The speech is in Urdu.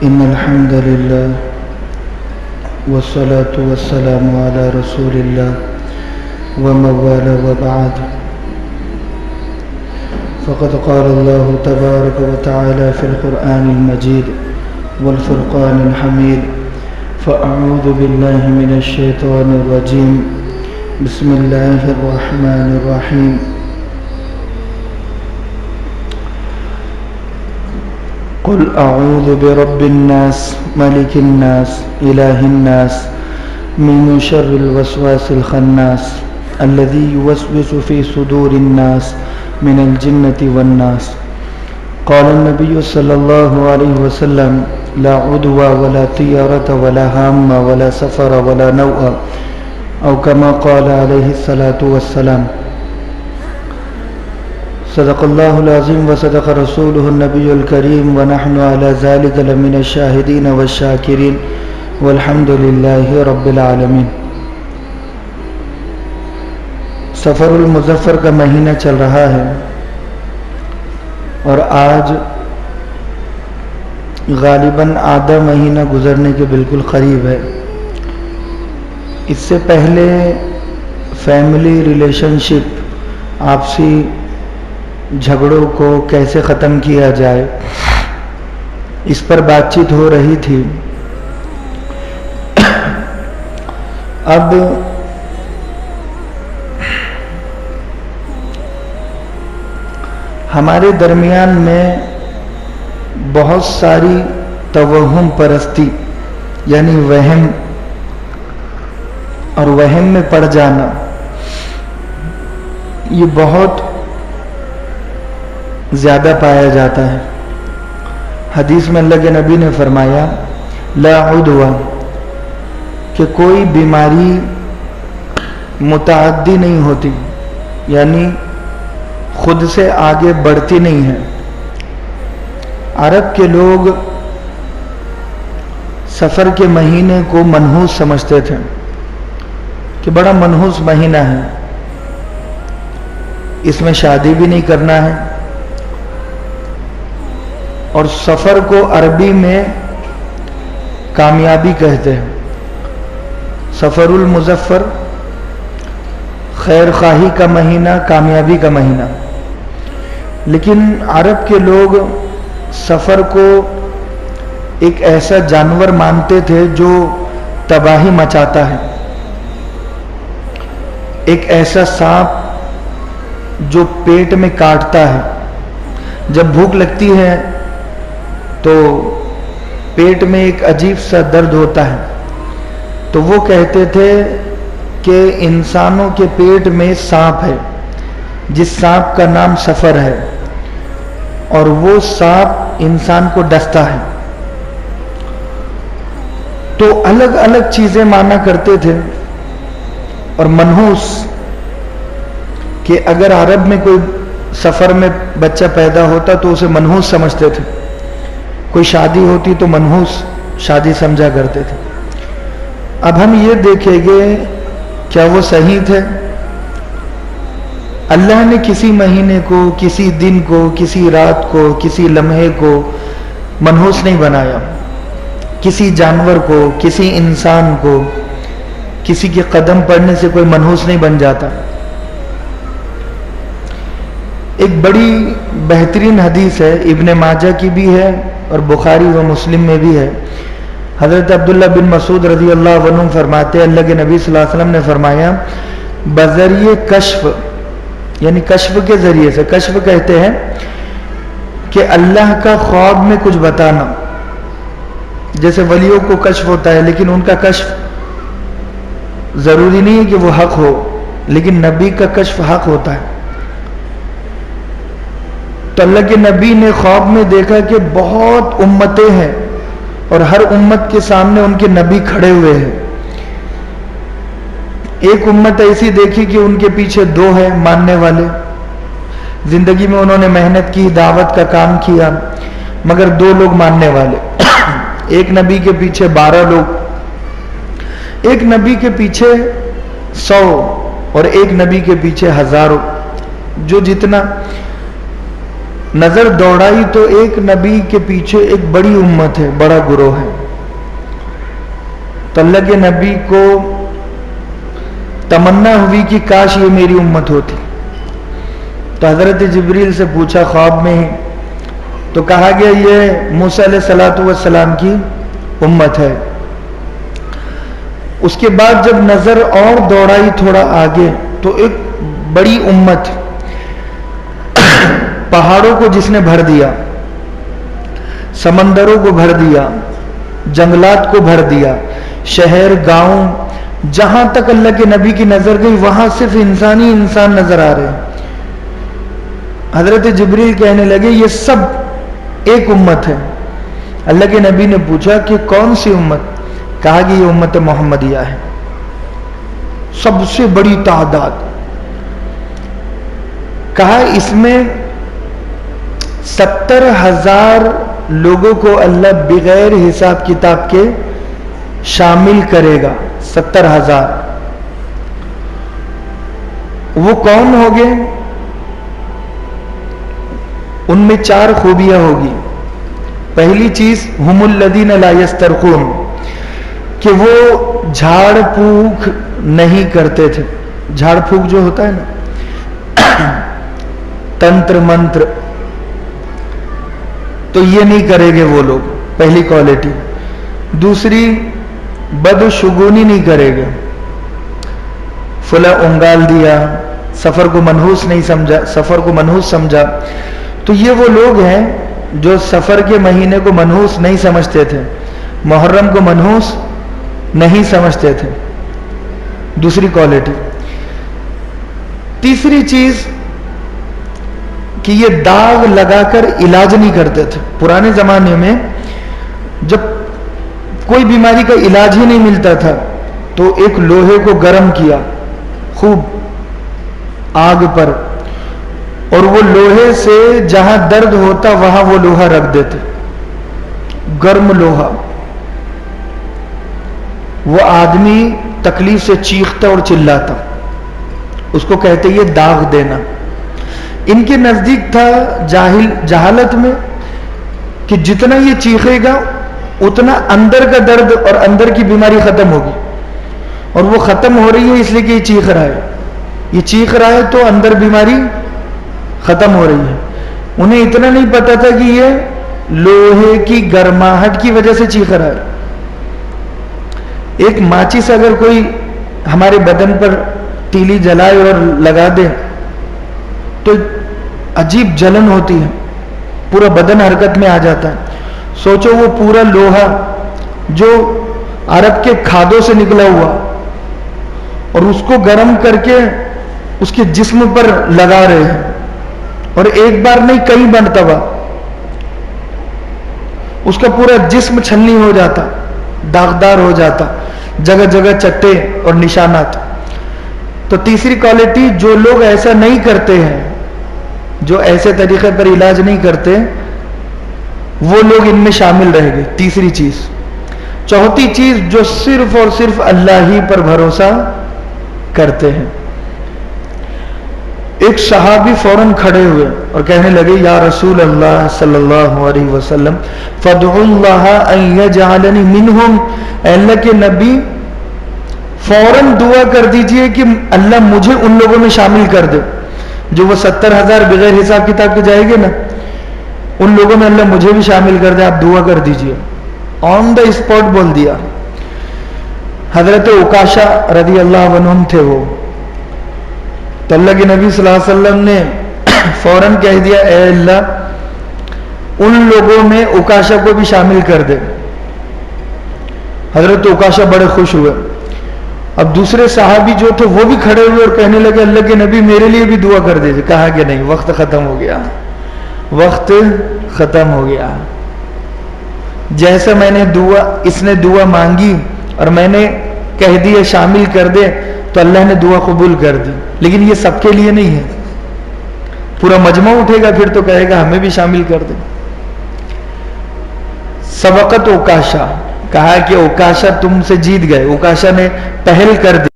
إن الحمد لله والصلاة والسلام على رسول الله وموالى وبعد. فقد قال الله تبارك وتعالى في القرآن المجيد والفرقان الحميد: فأعوذ بالله من الشيطان الرجيم. بسم الله الرحمن الرحيم. قل أعوذ برب الناس ملك الناس إله الناس من شر الوسواس الخناس الذي يوسوس في صدور الناس من الجنة والناس. قال النبي صلى الله عليه وسلم: لا عدوى ولا طيرة ولا هامة ولا سفر ولا نوء، أو كما قال عليه الصلاة والسلام. صدق الله العظيم وصدق رسوله النبي الكريم ونحن على ذلك لمن الشاهدين والشاكرين والحمد لله رب العالمين. سفر المظفر کا مہینہ چل رہا ہے اور آج غالباً آدھا مہینہ گزرنے کے بالکل قریب ہے. اس سے پہلے فیملی ریلیشن شپ، آپسی جھگڑوں کو کیسے ختم کیا جائے، اس پر بات چیت ہو رہی تھی. اب ہمارے درمیان میں بہت ساری توہم پرستی یعنی وہم اور وہم میں پڑ جانا، یہ بہت زیادہ پایا جاتا ہے. حدیث میں اللہ کے نبی نے فرمایا: لا عدوى، کہ کوئی بیماری متعدی نہیں ہوتی، یعنی خود سے آگے بڑھتی نہیں ہے. عرب کے لوگ سفر کے مہینے کو منحوس سمجھتے تھے کہ بڑا منحوس مہینہ ہے، اس میں شادی بھی نہیں کرنا ہے. اور سفر کو عربی میں کامیابی کہتے ہیں. سفر المظفر، خیر خواہی کا مہینہ، کامیابی کا مہینہ. لیکن عرب کے لوگ سفر کو ایک ایسا جانور مانتے تھے جو تباہی مچاتا ہے، ایک ایسا سانپ جو پیٹ میں کاٹتا ہے. جب بھوک لگتی ہے تو پیٹ میں ایک عجیب سا درد ہوتا ہے، تو وہ کہتے تھے کہ انسانوں کے پیٹ میں سانپ ہے، جس سانپ کا نام سفر ہے، اور وہ سانپ انسان کو ڈستا ہے. تو الگ الگ چیزیں مانا کرتے تھے. اور منحوس کہ اگر عرب میں کوئی سفر میں بچہ پیدا ہوتا تو اسے منحوس سمجھتے تھے. کوئی شادی ہوتی تو منحوس شادی سمجھا کرتے تھے. اب ہم یہ دیکھیں گے کیا وہ صحیح تھے؟ اللہ نے کسی مہینے کو، کسی دن کو، کسی رات کو، کسی لمحے کو منحوس نہیں بنایا. کسی جانور کو، کسی انسان کو، کسی کے قدم پڑنے سے کوئی منحوس نہیں بن جاتا. ایک بڑی بہترین حدیث ہے، ابن ماجہ کی بھی ہے اور بخاری و مسلم میں بھی ہے. حضرت عبداللہ بن مسعود رضی اللہ عنہ فرماتے ہیں اللہ کے نبی صلی اللہ علیہ وسلم نے فرمایا: بذریعہ کشف، یعنی کشف کے ذریعے سے، کشف کہتے ہیں کہ اللہ کا خواب میں کچھ بتانا. جیسے ولیوں کو کشف ہوتا ہے، لیکن ان کا کشف ضروری نہیں ہے کہ وہ حق ہو، لیکن نبی کا کشف حق ہوتا ہے. تو اللہ کے نبی نے خواب میں دیکھا کہ بہت امتیں ہیں اور ہر امت کے سامنے ان کے نبی کھڑے ہوئے ہیں. ایک امت ایسی دیکھی کہ ان کے پیچھے دو ہیں ماننے والے. زندگی میں انہوں نے محنت کی، دعوت کا کام کیا، مگر دو لوگ ماننے والے. ایک نبی کے پیچھے 12 لوگ، ایک نبی کے پیچھے 100 اور ایک نبی کے پیچھے ہزاروں. جو جتنا نظر دوڑائی تو ایک نبی کے پیچھے ایک بڑی امت ہے، بڑا گروہ ہے. تو اللہ کے نبی کو تمنا ہوئی کہ کاش یہ میری امت ہوتی. تو حضرت جبریل سے پوچھا خواب میں ہی، تو کہا گیا یہ موسیٰ علیہ السلام کی امت ہے. اس کے بعد جب نظر اور دوڑائی تھوڑا آگے تو ایک بڑی امت، پہاڑوں کو جس نے بھر دیا، سمندروں کو بھر دیا، جنگلات کو بھر دیا، شہر گاؤں، جہاں تک اللہ کے نبی کی نظر گئی وہاں صرف انسانی انسان نظر آ رہے ہیں. حضرت جبریل کہنے لگے یہ سب ایک امت ہے. اللہ کے نبی نے پوچھا کہ کون سی امت؟ کہا کہ یہ امت محمدیہ ہے، سب سے بڑی تعداد. کہا اس میں 70,000 لوگوں کو اللہ بغیر حساب کتاب کے شامل کرے گا. 70,000. وہ کون ہوگے؟ ان میں 4 خوبیاں ہوگی. پہلی چیز ہم الذین لا یسترقون، کہ وہ جھاڑ پھونک نہیں کرتے تھے. جھاڑ پھونک جو ہوتا ہے نا، تنتر منتر، تو یہ نہیں کرے گے وہ لوگ، پہلی کوالٹی. دوسری بدشگونی نہیں کرے گے. فلاں انگال دیا، سفر کو منحوس نہیں سمجھا، سفر کو منحوس سمجھا. تو یہ وہ لوگ ہیں جو سفر کے مہینے کو منحوس نہیں سمجھتے تھے، محرم کو منحوس نہیں سمجھتے تھے. دوسری کوالٹی. تیسری چیز کہ یہ داغ لگا کر علاج نہیں کرتے تھے. پرانے زمانے میں جب کوئی بیماری کا علاج ہی نہیں ملتا تھا تو ایک لوہے کو گرم کیا خوب آگ پر، اور وہ لوہے سے جہاں درد ہوتا وہاں وہ لوہا رکھ دیتے، گرم لوہا. وہ آدمی تکلیف سے چیختا اور چلاتا. اس کو کہتے یہ داغ دینا. ان کے نزدیک تھا جہالت میں کہ جتنا یہ چیخے گا اتنا اندر کا درد اور اندر کی بیماری ختم ہوگی، اور وہ ختم ہو رہی ہے اس لیے کہ یہ چیخ رہا ہے. یہ چیخ رہا ہے تو اندر بیماری ختم ہو رہی ہے. انہیں اتنا نہیں پتا تھا کہ یہ لوہے کی گرماہٹ کی وجہ سے چیخ رہا ہے. ایک ماچس اگر کوئی ہمارے بدن پر تیلی جلائے اور لگا دے تو عجیب جلن ہوتی ہے، پورا بدن حرکت میں آ جاتا ہے. سوچو وہ پورا لوہا جو عرب کے کھادوں سے نکلا ہوا اور اس کو گرم کر کے اس کے جسم پر لگا رہے ہیں، اور ایک بار نہیں کئی مرتبہ اس کا پورا جسم چھلنی ہو جاتا، داغدار ہو جاتا، جگہ جگہ چٹے اور نشانات. تو تیسری کوالٹی، جو لوگ ایسا نہیں کرتے ہیں، جو ایسے طریقے پر علاج نہیں کرتے، وہ لوگ ان میں شامل رہیں گے. تیسری چیز. چوتھی چیز، جو صرف اور صرف اللہ ہی پر بھروسہ کرتے ہیں. ایک صحابی فوراً کھڑے ہوئے اور کہنے لگے یا رسول اللہ صلی اللہ علیہ وسلم فادعوا اللہ ان یجعلنی منہم. اے اللہ کے نبی فوراً دعا کر دیجئے کہ اللہ مجھے ان لوگوں میں شامل کر دے جو وہ 70,000 بغیر حساب کتاب کے جائیں گے نا، ان لوگوں میں اللہ مجھے بھی شامل کر دے. آپ دعا کر دیجئے. آن دا اسپاٹ بول دیا. حضرت عکاشہ رضی اللہ عنہم تھے وہ. تو اللہ کے نبی صلی اللہ علیہ وسلم نے فوراً کہہ دیا اے اللہ ان لوگوں میں عکاشہ کو بھی شامل کر دے. حضرت عکاشہ بڑے خوش ہوئے. اب دوسرے صحابی جو تھے وہ بھی کھڑے ہوئے اور کہنے لگے اللہ کے نبی میرے لیے بھی دعا کر دیجیے. کہا کہ نہیں، وقت ختم ہو گیا، وقت ختم ہو گیا. جیسا میں نے اس نے دعا مانگی اور میں نے کہہ دیا شامل کر دے تو اللہ نے دعا قبول کر دی. لیکن یہ سب کے لیے نہیں ہے. پورا مجمع اٹھے گا پھر تو کہے گا ہمیں بھی شامل کر دے. سبقت عکاشہ، کہا کہ عکاشہ تم سے جیت گئے. عکاشہ نے پہل کر دی.